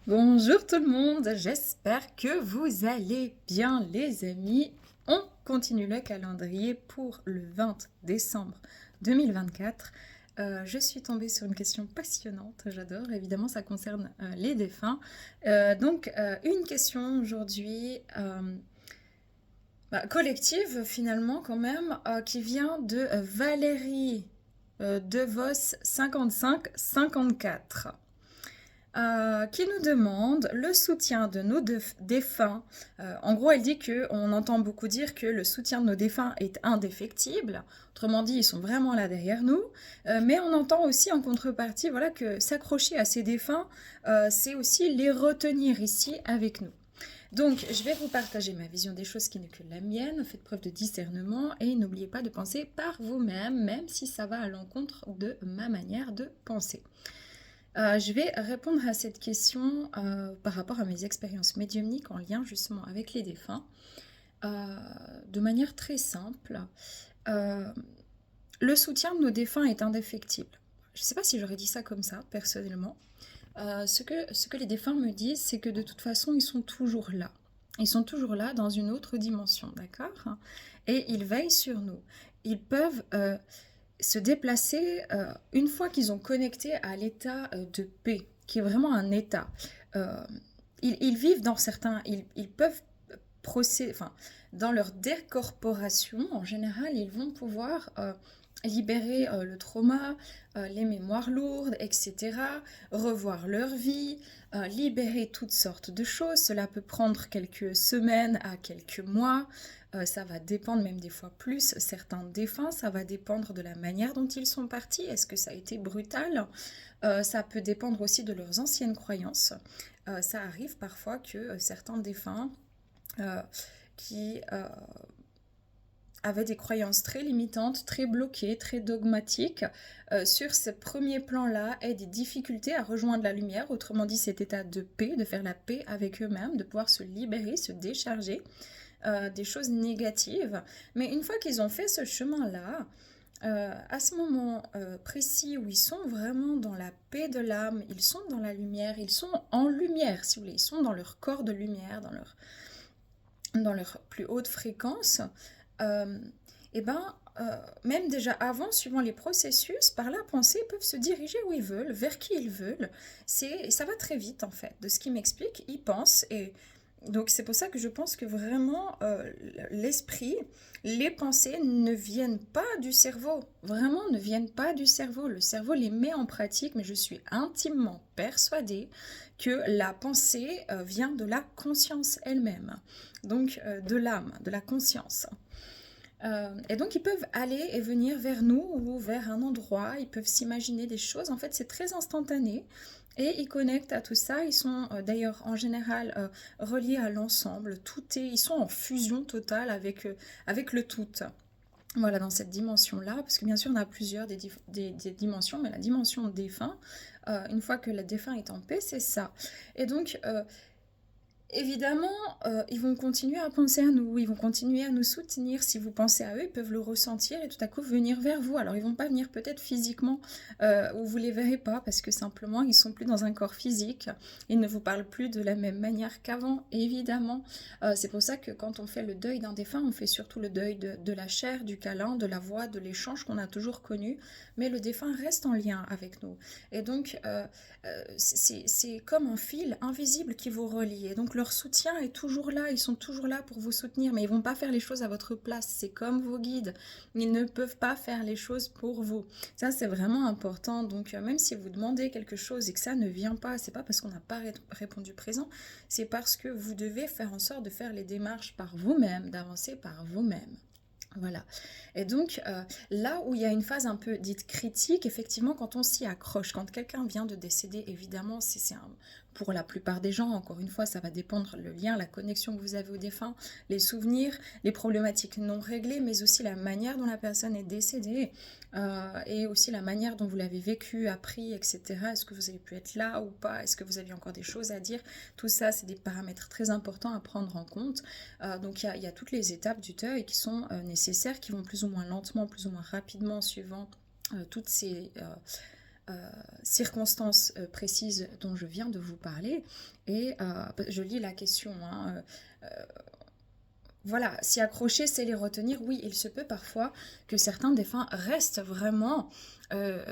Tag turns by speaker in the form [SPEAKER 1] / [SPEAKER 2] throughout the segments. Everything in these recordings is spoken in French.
[SPEAKER 1] Bonjour tout le monde, j'espère que vous allez bien les amis. On continue le calendrier pour le 20 décembre 2024. Je suis tombée sur une question passionnante, j'adore, évidemment ça concerne les défunts. Une question aujourd'hui collective finalement quand même, qui vient de Valérie DeVos 5554. Qui nous demande le soutien de nos défunts. En gros, elle dit qu'on entend beaucoup dire que le soutien de nos défunts est indéfectible. Autrement dit, ils sont vraiment là derrière nous. Mais on entend aussi en contrepartie, voilà, que s'accrocher à ces défunts, c'est aussi les retenir ici avec nous. Donc, je vais vous partager ma vision des choses qui n'est que la mienne. Faites preuve de discernement et n'oubliez pas de penser par vous-même, même si ça va à l'encontre de ma manière de penser. Je vais répondre à cette question par rapport à mes expériences médiumniques en lien justement avec les défunts, de manière très simple. Euh, le soutien de nos défunts est indéfectible. Je ne sais pas si j'aurais dit ça comme ça, personnellement. Ce que les défunts me disent, c'est que de toute façon, ils sont toujours là. Ils sont toujours là dans une autre dimension, d'accord? Et ils veillent sur nous. Ils peuvent se déplacer une fois qu'ils ont connecté à l'état de paix, qui est vraiment un état. Euh, ils vivent dans certains, ils peuvent procéder, enfin, dans leur décorporation, en général, ils vont pouvoir libérer le trauma, les mémoires lourdes, etc., revoir leur vie, libérer toutes sortes de choses. Cela peut prendre quelques semaines à quelques mois. Ça va dépendre même des fois plus. Certains défunts, ça va dépendre de la manière dont ils sont partis. Est-ce que ça a été brutal? Ça peut dépendre aussi de leurs anciennes croyances. Ça arrive parfois que certains défunts euh, qui avaient des croyances très limitantes, très bloquées, très dogmatiques, sur ce premier plan-là, aient des difficultés à rejoindre la lumière, autrement dit cet état de paix, de faire la paix avec eux-mêmes, de pouvoir se libérer, se décharger des choses négatives. Mais une fois qu'ils ont fait ce chemin-là, à ce moment précis où ils sont vraiment dans la paix de l'âme, ils sont dans la lumière, ils sont en lumière, si vous voulez, ils sont dans leur corps de lumière, dans leur plus haute fréquence, euh, et ben, même déjà avant, suivant les processus, par la pensée, ils peuvent se diriger où ils veulent, vers qui ils veulent. Ça va très vite en fait. De ce qu'ils m'expliquent, ils pensent et donc c'est pour ça que je pense que vraiment l'esprit, les pensées ne viennent pas du cerveau, vraiment ne viennent pas du cerveau. Le cerveau les met en pratique, mais je suis intimement persuadée que la pensée vient de la conscience elle-même, donc de l'âme, de la conscience. Et donc ils peuvent aller et venir vers nous ou vers un endroit, ils peuvent s'imaginer des choses, en fait c'est très instantané et ils connectent à tout ça, ils sont d'ailleurs en général reliés à l'ensemble, ils sont en fusion totale avec le tout. Voilà, dans cette dimension-là, parce que bien sûr on a plusieurs des dimensions, mais la dimension défunt, une fois que le défunt est en paix, c'est ça. Et donc évidemment, ils vont continuer à penser à nous, ils vont continuer à nous soutenir. Si vous pensez à eux, ils peuvent le ressentir et tout à coup venir vers vous. Alors ils vont pas venir peut-être physiquement où vous les verrez pas parce que simplement ils sont plus dans un corps physique. Ils ne vous parlent plus de la même manière qu'avant, évidemment. C'est pour ça que quand on fait le deuil d'un défunt, on fait surtout le deuil de la chair, du câlin, de la voix, de l'échange qu'on a toujours connu. Mais le défunt reste en lien avec nous. Et donc c'est comme un fil invisible qui vous relie. Et donc leur soutien est toujours là, ils sont toujours là pour vous soutenir, mais ils vont pas faire les choses à votre place. C'est comme vos guides, ils ne peuvent pas faire les choses pour vous. Ça c'est vraiment important. Donc même si vous demandez quelque chose et que ça ne vient pas, c'est pas parce qu'on n'a pas répondu présent, c'est parce que vous devez faire en sorte de faire les démarches par vous-même, d'avancer par vous-même. Voilà. Et donc, là où il y a une phase un peu dite critique, effectivement, quand on s'y accroche, quand quelqu'un vient de décéder, évidemment, pour la plupart des gens, encore une fois, ça va dépendre le lien, la connexion que vous avez au défunt, les souvenirs, les problématiques non réglées, mais aussi la manière dont la personne est décédée, et aussi la manière dont vous l'avez vécu, appris, etc. Est-ce que vous avez pu être là ou pas? Est-ce que vous aviez encore des choses à dire? Tout ça, c'est des paramètres très importants à prendre en compte. Donc il y a toutes les étapes du deuil qui sont nécessaires, qui vont plus ou moins lentement, plus ou moins rapidement, suivant toutes ces circonstances précises dont je viens de vous parler. Et je lis la question, hein, voilà, s'y accrocher, c'est les retenir. Oui, il se peut parfois que certains défunts restent vraiment euh,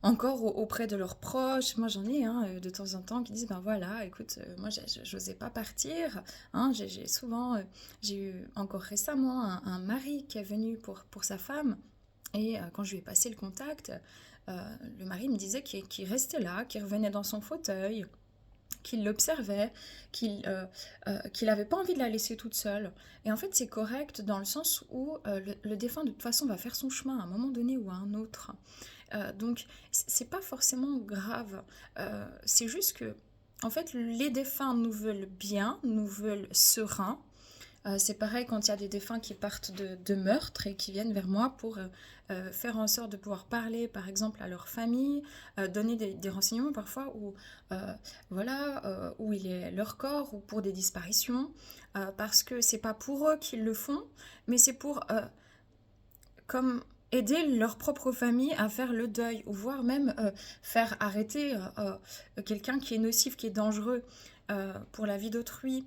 [SPEAKER 1] encore auprès de leurs proches. Moi, j'en ai hein, de temps en temps qui disent, ben voilà, écoute, moi, j'osais pas partir. Hein, j'ai souvent, j'ai eu encore récemment mari qui est venu pour sa femme. Et quand je lui ai passé le contact, le mari me disait qu'il restait là, qu'il revenait dans son fauteuil, qu'il l'observait, qu'il n'avait pas envie de la laisser toute seule. Et en fait, c'est correct dans le sens où le défunt, de toute façon, va faire son chemin à un moment donné ou à un autre. Donc, c'est pas forcément grave. C'est juste que, en fait, les défunts nous veulent bien, nous veulent sereins. C'est pareil quand il y a des défunts qui partent de meurtre et qui viennent vers moi pour faire en sorte de pouvoir parler, par exemple, à leur famille, donner des renseignements parfois où, voilà, où il est leur corps ou pour des disparitions, parce que c'est pas pour eux qu'ils le font, mais c'est pour comme aider leur propre famille à faire le deuil, ou voire même faire arrêter quelqu'un qui est nocif, qui est dangereux pour la vie d'autrui.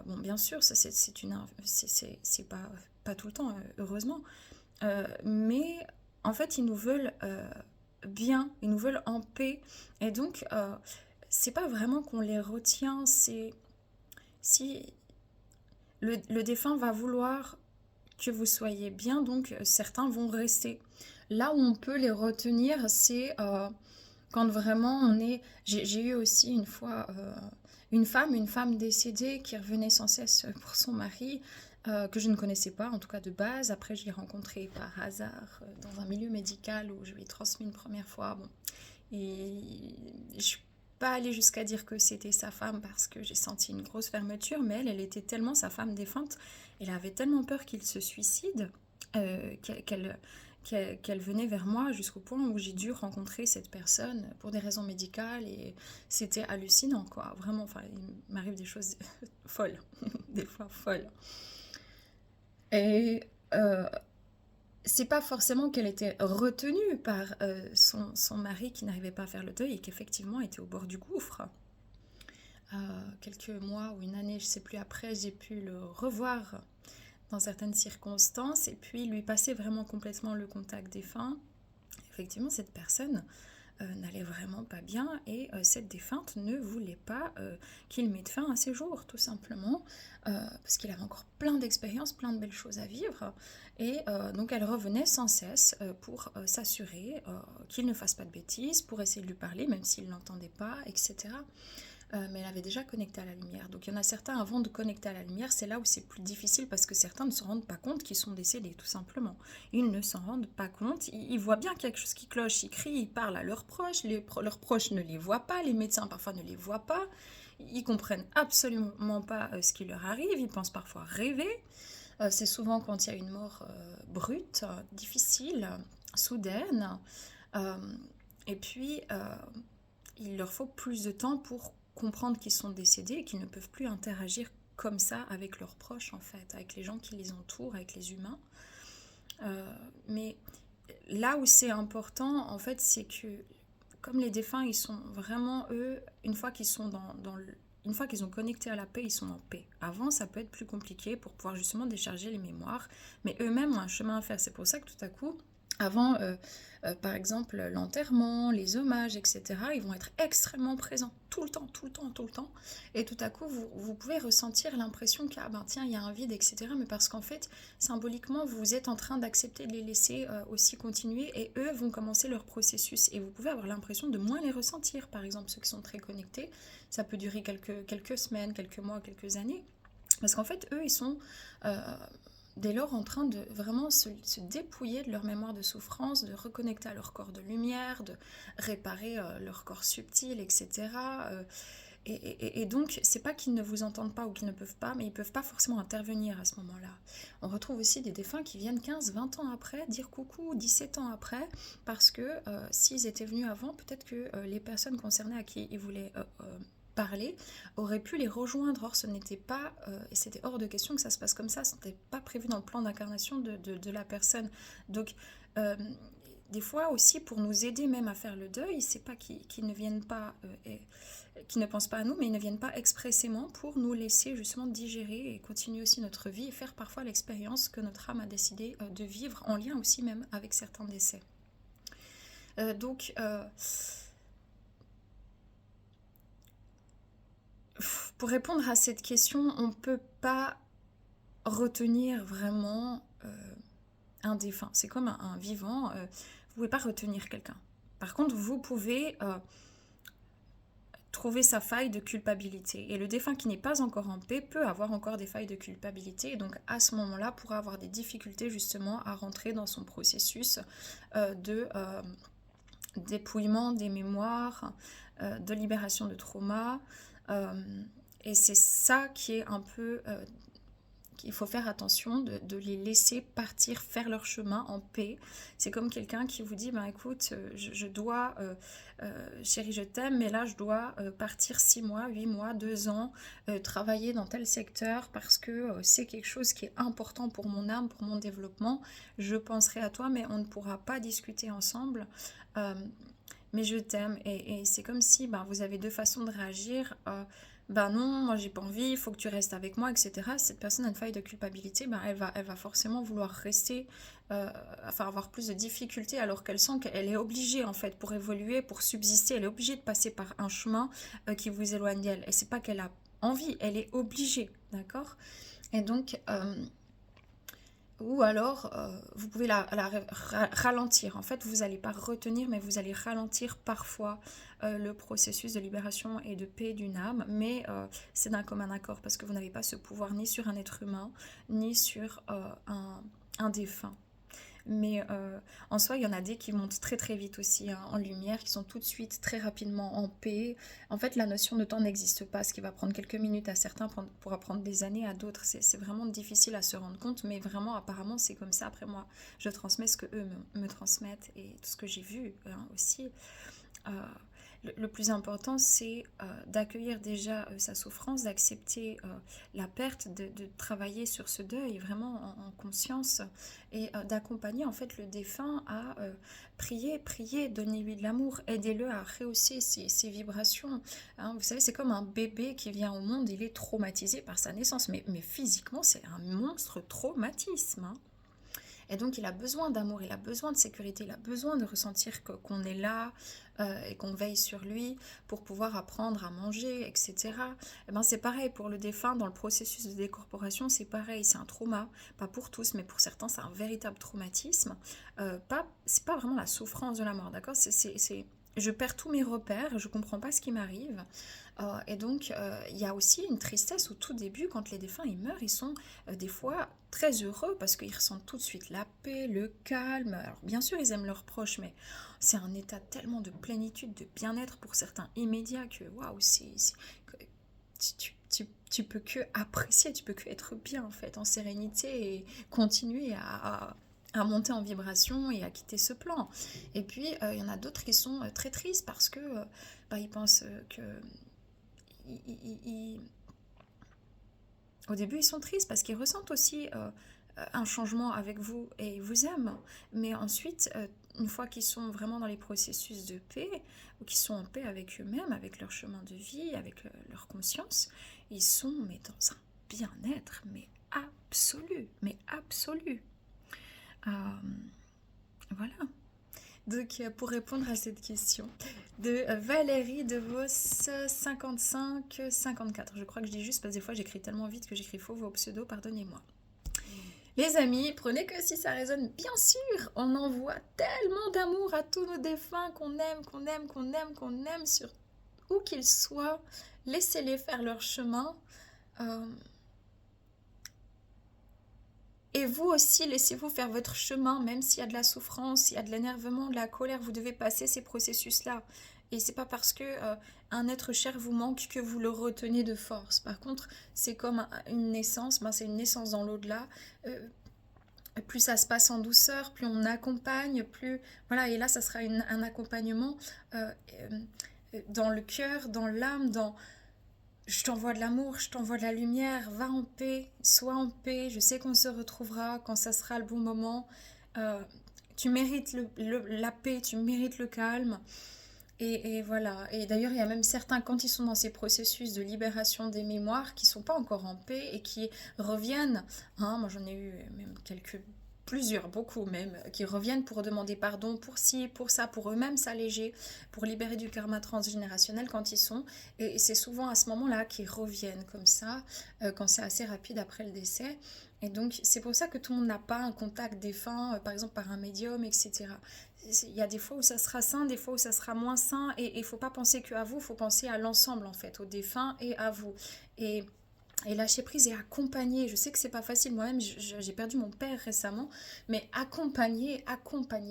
[SPEAKER 1] Bon, bien sûr, ça c'est pas tout le temps, heureusement. Mais en fait, ils nous veulent bien, ils nous veulent en paix. Et donc, c'est pas vraiment qu'on les retient, c'est si le défunt va vouloir que vous soyez bien, donc certains vont rester. Là où on peut les retenir, c'est quand vraiment on est... J'ai eu aussi une fois une femme décédée qui revenait sans cesse pour son mari, que je ne connaissais pas, en tout cas de base. Après, je l'ai rencontré par hasard dans un milieu médical où je lui ai transmis une première fois. Bon. Et je suis pas allée jusqu'à dire que c'était sa femme parce que j'ai senti une grosse fermeture, mais elle était tellement sa femme défunte, elle avait tellement peur qu'il se suicide qu'elle venait vers moi jusqu'au point où j'ai dû rencontrer cette personne pour des raisons médicales et c'était hallucinant quoi, vraiment, enfin il m'arrive des choses folles, des fois folles. Et c'est pas forcément qu'elle était retenue par son mari qui n'arrivait pas à faire le deuil et qu'effectivement était au bord du gouffre. Quelques mois ou une année, je sais plus après, j'ai pu le revoir dans certaines circonstances et puis lui passer vraiment complètement le contact défunt. Effectivement, cette personne n'allait vraiment pas bien et cette défunte ne voulait pas qu'il mette fin à ses jours, tout simplement, parce qu'il avait encore plein d'expériences, plein de belles choses à vivre. Et donc elle revenait sans cesse pour s'assurer qu'il ne fasse pas de bêtises, pour essayer de lui parler, même s'il ne l'entendait pas, etc. Mais elle avait déjà connecté à la lumière. Donc il y en a certains, avant de connecter à la lumière, c'est là où c'est plus difficile parce que certains ne se rendent pas compte qu'ils sont décédés, tout simplement. Ils ne s'en rendent pas compte, ils voient bien quelque chose qui cloche, ils crient, ils parlent à leurs proches, leurs proches ne les voient pas, les médecins parfois ne les voient pas, ils comprennent absolument pas ce qui leur arrive, ils pensent parfois rêver. C'est souvent quand il y a une mort brute, difficile, soudaine, euh, et puis il leur faut plus de temps pour comprendre qu'ils sont décédés et qu'ils ne peuvent plus interagir comme ça avec leurs proches en fait, avec les gens qui les entourent, avec les humains. Mais là où c'est important en fait, c'est que comme les défunts, ils sont vraiment eux, une fois qu'ils sont une fois qu'ils ont connecté à la paix, ils sont en paix. Avant, ça peut être plus compliqué pour pouvoir justement décharger les mémoires, mais eux-mêmes ont un chemin à faire. C'est pour ça que tout à coup, avant, par exemple, l'enterrement, les hommages, etc., ils vont être extrêmement présents tout le temps, tout le temps, tout le temps. Et tout à coup, vous pouvez ressentir l'impression qu'il ben, tiens, il y a un vide, etc. Mais parce qu'en fait, symboliquement, vous êtes en train d'accepter de les laisser aussi continuer et eux vont commencer leur processus. Et vous pouvez avoir l'impression de moins les ressentir. Par exemple, ceux qui sont très connectés, ça peut durer quelques semaines, quelques mois, quelques années. Parce qu'en fait, eux, ils sont dès lors en train de vraiment se dépouiller de leur mémoire de souffrance, de reconnecter à leur corps de lumière, de réparer leur corps subtil, etc. Et donc, c'est pas qu'ils ne vous entendent pas ou qu'ils ne peuvent pas, mais ils peuvent pas forcément intervenir à ce moment-là. On retrouve aussi des défunts qui viennent 15-20 ans après dire coucou, 17 ans après, parce que s'ils étaient venus avant, peut-être que les personnes concernées à qui ils voulaient parler, auraient pu les rejoindre. Or, ce n'était pas, et c'était hors de question que ça se passe comme ça, ce n'était pas prévu dans le plan d'incarnation de la personne. Donc, des fois aussi pour nous aider même à faire le deuil, c'est pas qu'ils ne viennent pas, qu'ils ne pensent pas à nous, mais ils ne viennent pas expressément pour nous laisser justement digérer et continuer aussi notre vie et faire parfois l'expérience que notre âme a décidé de vivre en lien aussi même avec certains décès. Donc, pour répondre à cette question, on ne peut pas retenir vraiment un défunt. C'est comme un vivant, vous ne pouvez pas retenir quelqu'un. Par contre, vous pouvez trouver sa faille de culpabilité. Et le défunt qui n'est pas encore en paix peut avoir encore des failles de culpabilité. Et donc à ce moment-là, pourra avoir des difficultés justement à rentrer dans son processus de dépouillement des mémoires, de libération de trauma. Et c'est ça qui est un peu... il faut faire attention de les laisser partir, faire leur chemin en paix. C'est comme quelqu'un qui vous dit, ben écoute, je dois, chérie, je t'aime, mais là, je dois partir 6 mois, 8 mois, 2 ans, travailler dans tel secteur parce que c'est quelque chose qui est important pour mon âme, pour mon développement. Je penserai à toi, mais on ne pourra pas discuter ensemble. Mais je t'aime. Et c'est comme si ben, vous avez deux façons de réagir. Ben non, moi j'ai pas envie, il faut que tu restes avec moi, etc. Cette personne a une faille de culpabilité, ben elle va forcément vouloir rester, enfin avoir plus de difficultés alors qu'elle sent qu'elle est obligée en fait pour évoluer, pour subsister, elle est obligée de passer par un chemin qui vous éloigne d'elle. Et c'est pas qu'elle a envie, elle est obligée, d'accord? Et donc, ou alors, vous pouvez ralentir. En fait, vous n'allez pas retenir, mais vous allez ralentir parfois le processus de libération et de paix d'une âme. Mais c'est d'un commun accord parce que vous n'avez pas ce pouvoir ni sur un être humain, ni sur un défunt. Mais en soi, il y en a des qui montent très très vite aussi hein, en lumière, qui sont tout de suite très rapidement en paix. En fait, la notion de temps n'existe pas. Ce qui va prendre quelques minutes à certains pourra prendre des années à d'autres. C'est vraiment difficile à se rendre compte, mais vraiment, apparemment, c'est comme ça. Après, moi, je transmets ce que eux me transmettent et tout ce que j'ai vu hein, aussi. Euh, le plus important, c'est d'accueillir déjà sa souffrance, d'accepter la perte, de travailler sur ce deuil vraiment en conscience et d'accompagner en fait le défunt à prier, donnez-lui de l'amour, aidez-le à rehausser ses vibrations. Hein, vous savez, c'est comme un bébé qui vient au monde, il est traumatisé par sa naissance, mais physiquement, c'est un monstre traumatisme. Hein. Et donc il a besoin d'amour, il a besoin de sécurité, il a besoin de ressentir qu'on est là et qu'on veille sur lui pour pouvoir apprendre à manger, etc. Et ben c'est pareil pour le défunt dans le processus de décorporation, c'est pareil, c'est un trauma, pas pour tous, mais pour certains c'est un véritable traumatisme. C'est pas vraiment la souffrance de la mort, d'accord? Je perds tous mes repères, je comprends pas ce qui m'arrive. Et donc, il y a aussi une tristesse au tout début, quand les défunts ils meurent, ils sont des fois très heureux parce qu'ils ressentent tout de suite la paix, le calme. Alors, bien sûr, ils aiment leurs proches, mais c'est un état tellement de plénitude, de bien-être pour certains immédiat que waouh, tu peux que apprécier, tu peux que être bien en fait, en sérénité et continuer à monter en vibration et à quitter ce plan. Et puis, il y en a d'autres qui sont très tristes parce que ils pensent que... Au début, ils sont tristes parce qu'ils ressentent aussi un changement avec vous et ils vous aiment. Mais ensuite, une fois qu'ils sont vraiment dans les processus de paix, ou qu'ils sont en paix avec eux-mêmes, avec leur chemin de vie, avec leur conscience, ils sont mais dans un bien-être, mais absolu, mais absolu. Voilà. Donc, pour répondre à cette question de Valérie de Vos 55-54. Je crois que je dis juste parce que des fois j'écris tellement vite que j'écris faux vos pseudos, pardonnez-moi. Les amis, prenez que si ça résonne, bien sûr, on envoie tellement d'amour à tous nos défunts qu'on aime, qu'on aime, sur où qu'ils soient. Laissez-les faire leur chemin. Et vous aussi, laissez-vous faire votre chemin, même s'il y a de la souffrance, s'il y a de l'énervement, de la colère, vous devez passer ces processus-là. Et c'est pas parce que un être cher vous manque que vous le retenez de force. Par contre, c'est comme une naissance, c'est une naissance dans l'au-delà. Plus ça se passe en douceur, plus on accompagne, plus... Voilà, et là, ça sera un accompagnement dans le cœur, dans l'âme, dans... Je t'envoie de l'amour, je t'envoie de la lumière, va en paix, sois en paix, je sais qu'on se retrouvera quand ça sera le bon moment. tu mérites la paix, tu mérites le calme. Et voilà. Et d'ailleurs, il y a même certains, quand ils sont dans ces processus de libération des mémoires, qui sont pas encore en paix et qui reviennent. Hein, moi, j'en ai eu même plusieurs, beaucoup même, qui reviennent pour demander pardon pour ci, pour ça, pour eux-mêmes s'alléger, pour libérer du karma transgénérationnel quand ils sont. Et c'est souvent à ce moment-là qu'ils reviennent comme ça, quand c'est assez rapide après le décès. Et donc, c'est pour ça que tout le monde n'a pas un contact défunt, par exemple par un médium, etc. Il y a des fois où ça sera sain, des fois où ça sera moins sain, et il ne faut pas penser qu'à vous, il faut penser à l'ensemble en fait, aux défunts et à vous. Et, et lâcher prise et accompagner, je sais que c'est pas facile, moi-même j'ai perdu mon père récemment, mais accompagner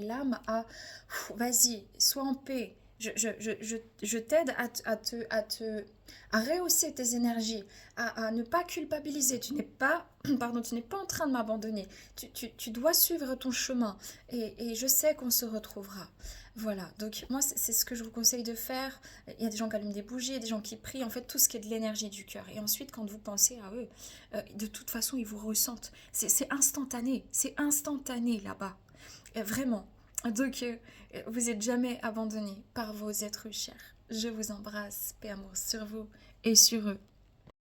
[SPEAKER 1] l'âme à, vas-y, sois en paix, je t'aide à rehausser tes énergies, à ne pas culpabiliser. Tu n'es pas, pardon, tu n'es pas en train de m'abandonner. Tu dois suivre ton chemin. Et je sais qu'on se retrouvera. Voilà, donc moi c'est ce que je vous conseille de faire. Il y a des gens qui allument des bougies, il y a des gens qui prient, en fait tout ce qui est de l'énergie du cœur. Et ensuite quand vous pensez à eux, de toute façon ils vous ressentent. C'est instantané là-bas. Vraiment. Donc vous n'êtes jamais abandonné par vos êtres chers. Je vous embrasse, paix amour sur vous et sur eux.